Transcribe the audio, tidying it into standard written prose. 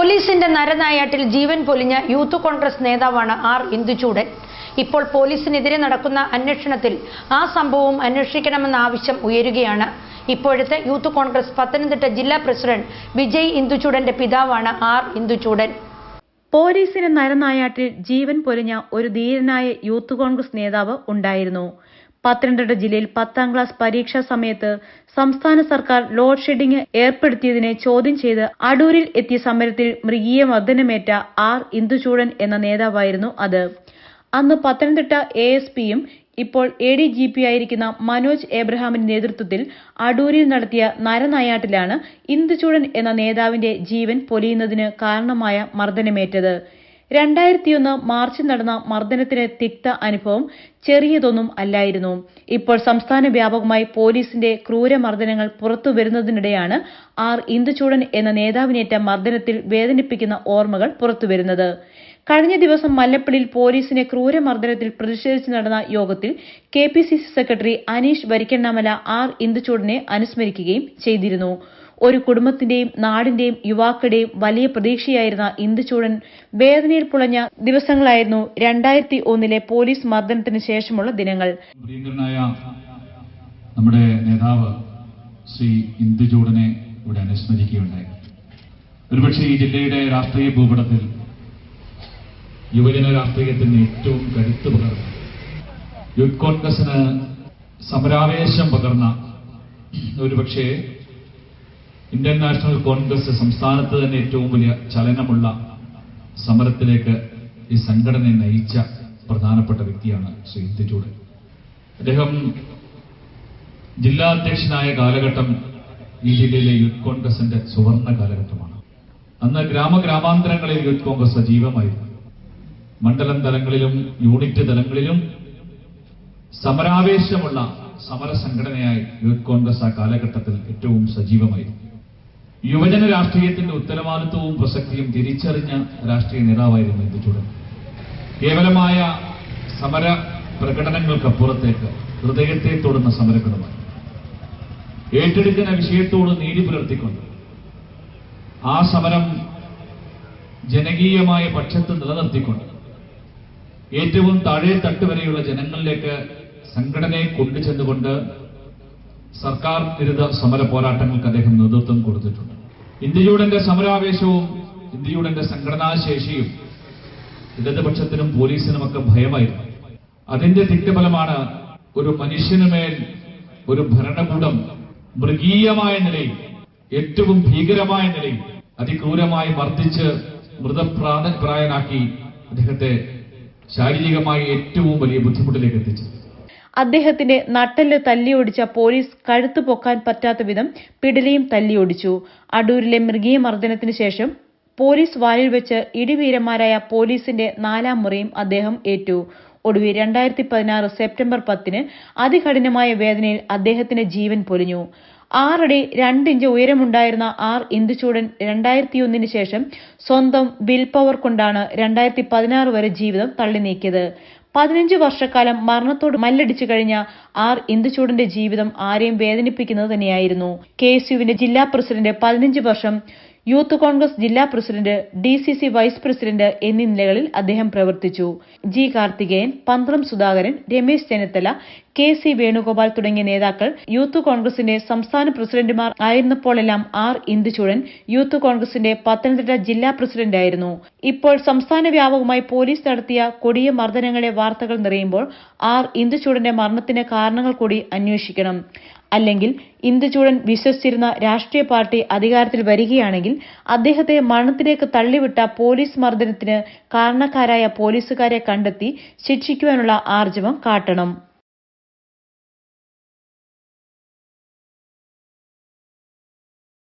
പോലീസിന്റെ നരനായാട്ടിൽ ജീവൻ പൊലിഞ്ഞ യൂത്ത് കോൺഗ്രസ് നേതാവാണ് ആർ ഇന്ദുചൂടൻ. ഇപ്പോൾ പോലീസിനെതിരെ നടക്കുന്ന അന്വേഷണത്തിൽ ആ സംഭവം അന്വേഷിക്കണമെന്ന ആവശ്യം ഉയരുകയാണ്. ഇപ്പോഴത്തെ യൂത്ത് കോൺഗ്രസ് പത്തനംതിട്ട ജില്ലാ പ്രസിഡന്റ് വിജയ് ഇന്ദുചൂടന്റെ പിതാവാണ് ആർ ഇന്ദുചൂടൻ. പോലീസിന്റെ നരനായാട്ടിൽ ജീവൻ പൊലിഞ്ഞ ഒരു ധീരനായ യൂത്ത് കോൺഗ്രസ് നേതാവ് ഉണ്ടായിരുന്നു. പത്തനംതിട്ട ജില്ലയിൽ 10ാം ക്ലാസ് പരീക്ഷാ സമയത്ത് സംസ്ഥാന സർക്കാർ ലോഡ് ഷെഡിംഗ് ഏർപ്പെടുത്തിയതിനെ ചോദ്യം ചെയ്ത് അടൂരിൽ എത്തിയ സമരത്തിൽ മൃഗീയ മർദ്ദനമേറ്റ ആർ ഇന്ദുചൂടൻ എന്ന നേതാവായിരുന്നു അത്. അന്ന് പത്തനംതിട്ട ASPയും ഇപ്പോൾ ADGP ആയിരിക്കുന്ന മനോജ് എബ്രഹാമിന്റെ നേതൃത്വത്തിൽ അടൂരിൽ നടത്തിയ നരനായാട്ടിലാണ് ഇന്ദുചൂടൻ എന്ന നേതാവിന്റെ ജീവൻ പൊലിയുന്നതിന് കാരണമായ മർദ്ദനമേറ്റത്. 2001 മാർച്ചിൽ നടന്ന മർദ്ദനത്തിന് തിക്ത അനുഭവം ചെറിയതൊന്നും അല്ലായിരുന്നു. ഇപ്പോൾ സംസ്ഥാന വ്യാപകമായി പോലീസിന്റെ ക്രൂരമർദ്ദനങ്ങൾ പുറത്തുവരുന്നതിനിടെയാണ് ആർ ഇന്ദുചൂടൻ എന്ന നേതാവിനേറ്റ മർദ്ദനത്തിൽ വേദനിപ്പിക്കുന്ന ഓർമ്മകൾ പുറത്തുവരുന്നത്. കഴിഞ്ഞ ദിവസം മല്ലപ്പള്ളിയിൽ പോലീസിന്റെ ക്രൂരമർദ്ദനത്തിൽ പ്രതിഷേധിച്ച് നടന്ന യോഗത്തിൽ KPCC സെക്രട്ടറി അനീഷ് വരിക്കണ്ണമല ആർ ഇന്ദുചൂടനെ അനുസ്മരിക്കുകയും ചെയ്തിരുന്നു. ഒരു കുടുംബത്തിന്റെയും നാടിന്റെയും യുവാക്കളുടെയും വലിയ പ്രതീക്ഷയായിരുന്ന ഇന്ദുചൂടൻ വേദനയിൽ പുളഞ്ഞ ദിവസങ്ങളായിരുന്നു 2001 പോലീസ് മർദ്ദനത്തിന് ശേഷമുള്ള ദിനങ്ങൾ. പ്രിയങ്കരനായ നമ്മുടെ നേതാവ് ശ്രീ ഇന്ദുചൂടനെ ഇവിടെ അനുസ്മരിക്കുകയുണ്ടായി. ഒരുപക്ഷെ ഈ ജില്ലയുടെ രാഷ്ട്രീയ ഭൂപടത്തിൽ യുവജന രാഷ്ട്രീയത്തിന് ഏറ്റവും കരുത്ത് പകർന്ന, യൂത്ത് കോൺഗ്രസിന് സമരാവേശം പകർന്ന, ഒരുപക്ഷെ ഇന്ത്യൻ നാഷണൽ കോൺഗ്രസ് സംസ്ഥാനത്ത് തന്നെ ഏറ്റവും വലിയ ചലനമുള്ള സമരത്തിലേക്ക് ഈ സംഘടനയെ നയിച്ച പ്രധാനപ്പെട്ട വ്യക്തിയാണ് ശ്രീ ഇന്ദുചൂടൻ. അദ്ദേഹം ജില്ലാ അധ്യക്ഷനായ കാലഘട്ടം ഈ ജില്ലയിലെ യൂത്ത് കോൺഗ്രസിന്റെ സുവർണ കാലഘട്ടമാണ്. അന്ന് ഗ്രാമാന്തരങ്ങളിൽ യൂത്ത് കോൺഗ്രസ് സജീവമായിരുന്നു. മണ്ഡലം തലങ്ങളിലും യൂണിറ്റ് തലങ്ങളിലും സമരാവേശമുള്ള സമര സംഘടനയായി യൂത്ത് കോൺഗ്രസ് ആ കാലഘട്ടത്തിൽ ഏറ്റവും സജീവമായിരുന്നു. യുവജന രാഷ്ട്രീയത്തിന്റെ ഉത്തരവാദിത്വവും പ്രസക്തിയും തിരിച്ചറിഞ്ഞ രാഷ്ട്രീയ നേതാവായിരുന്നു ഇന്ദുചൂടൻ. കേവലമായ സമര പ്രകടനങ്ങൾക്കപ്പുറത്തേക്ക് ഹൃദയത്തെ തൊടുന്ന സമരങ്ങളുമായി ഏറ്റെടുക്കുന്ന വിഷയത്തോട് നീതി പുലർത്തിക്കൊണ്ട് ആ സമരം ജനകീയമായ പക്ഷത്ത് നിലനിർത്തിക്കൊണ്ട് ഏറ്റവും താഴെ തട്ട് വരെയുള്ള ജനങ്ങളിലേക്ക് സംഘടനയെ കൊണ്ടുചെന്നുകൊണ്ട് സർക്കാർ വിരുദ്ധ സമര പോരാട്ടങ്ങൾക്ക് അദ്ദേഹം നേതൃത്വം കൊടുത്തിട്ടുണ്ട്. ഇന്ദുചൂടന്റെ സമരാവേശവും ഇന്ദുചൂടന്റെ സംഘടനാശേഷിയും ഇടതുപക്ഷത്തിനും പോലീസിനുമൊക്കെ ഭയമായിരുന്നു. അതിന്റെ തിക്തഫലമാണ് ഒരു മനുഷ്യനുമേൽ ഒരു ഭരണകൂടം മൃഗീയമായ നിലയിൽ, ഏറ്റവും ഭീകരമായ നിലയിൽ അതിക്രൂരമായി മർദ്ദിച്ച് മൃതപ്രായനാക്കി അദ്ദേഹത്തെ ശാരീരികമായി ഏറ്റവും വലിയ ബുദ്ധിമുട്ടിലേക്ക് എത്തിച്ചു. അദ്ദേഹത്തിന്റെ നട്ടെല്ല് തല്ലിയൊടിച്ച പോലീസ് കഴുത്തു പൊക്കാൻ പറ്റാത്ത വിധം പിടലിയും തല്ലിയൊടിച്ചു. അടൂരിലെ മൃഗീയ മർദ്ദനത്തിന് ശേഷം പോലീസ് വാലിൽ വെച്ച് ഇടിവീരന്മാരായ പോലീസിന്റെ 4ാം മുറയും അദ്ദേഹം ഏറ്റു. ഒടുവിൽ 2016 സെപ്റ്റംബർ 10 അതികഠിനമായ വേദനയിൽ അദ്ദേഹത്തിന്റെ ജീവൻ പൊലിഞ്ഞു. 6 അടി 2 ഇഞ്ച് ഉയരമുണ്ടായിരുന്ന ആർ ഇന്ദുചൂടൻ 2001 ശേഷം സ്വന്തം വിൽ പവർ കൊണ്ടാണ് 2016 വരെ ജീവിതം തള്ളി നീക്കിയത്. 15 വർഷക്കാലം മരണത്തോട് മല്ലടിച്ചു കഴിഞ്ഞ ആർ ഇന്ദുചൂടന്റെ ജീവിതം ആരെയും വേദനിപ്പിക്കുന്നത് തന്നെയായിരുന്നു. KSUവിന്റെ ജില്ലാ പ്രസിഡന്റ്, 15 വർഷം യൂത്ത് കോൺഗ്രസ് ജില്ലാ പ്രസിഡന്റ്, DCC വൈസ് പ്രസിഡന്റ് എന്നീ നിലകളിൽ അദ്ദേഹം പ്രവർത്തിച്ചു. G. കാർത്തികേയൻ, പന്ത്രം സുധാകരൻ, രമേശ് ചെന്നിത്തല, KC വേണുഗോപാൽ തുടങ്ങിയ നേതാക്കൾ യൂത്ത് കോൺഗ്രസിന്റെ സംസ്ഥാന പ്രസിഡന്റുമാർ ആയിരുന്നപ്പോഴെല്ലാം ആർ ഇന്ദുചൂടൻ യൂത്ത് കോൺഗ്രസിന്റെ പത്തനംതിട്ട ജില്ലാ പ്രസിഡന്റായിരുന്നു. ഇപ്പോൾ സംസ്ഥാന വ്യാപകമായി പോലീസ് നടത്തിയ കൊടിയ മർദ്ദനങ്ങളെ വാർത്തകൾ നിറയുമ്പോൾ ആർ ഇന്ദുചൂടന്റെ മരണത്തിന് കാരണങ്ങൾ കൂടി അന്വേഷിക്കണം. അല്ലെങ്കിൽ ഇന്ദുചൂടൻ വിശ്വസിച്ചിരുന്ന രാഷ്ട്രീയ പാർട്ടി അധികാരത്തിൽ വരികയാണെങ്കിൽ അദ്ദേഹത്തെ മരണത്തിലേക്ക് തള്ളിവിട്ട പോലീസ് മർദ്ദനത്തിന് കാരണക്കാരായ പോലീസുകാരെ കണ്ടെത്തി ശിക്ഷിക്കുവാനുള്ള ആർജവം കാട്ടണം.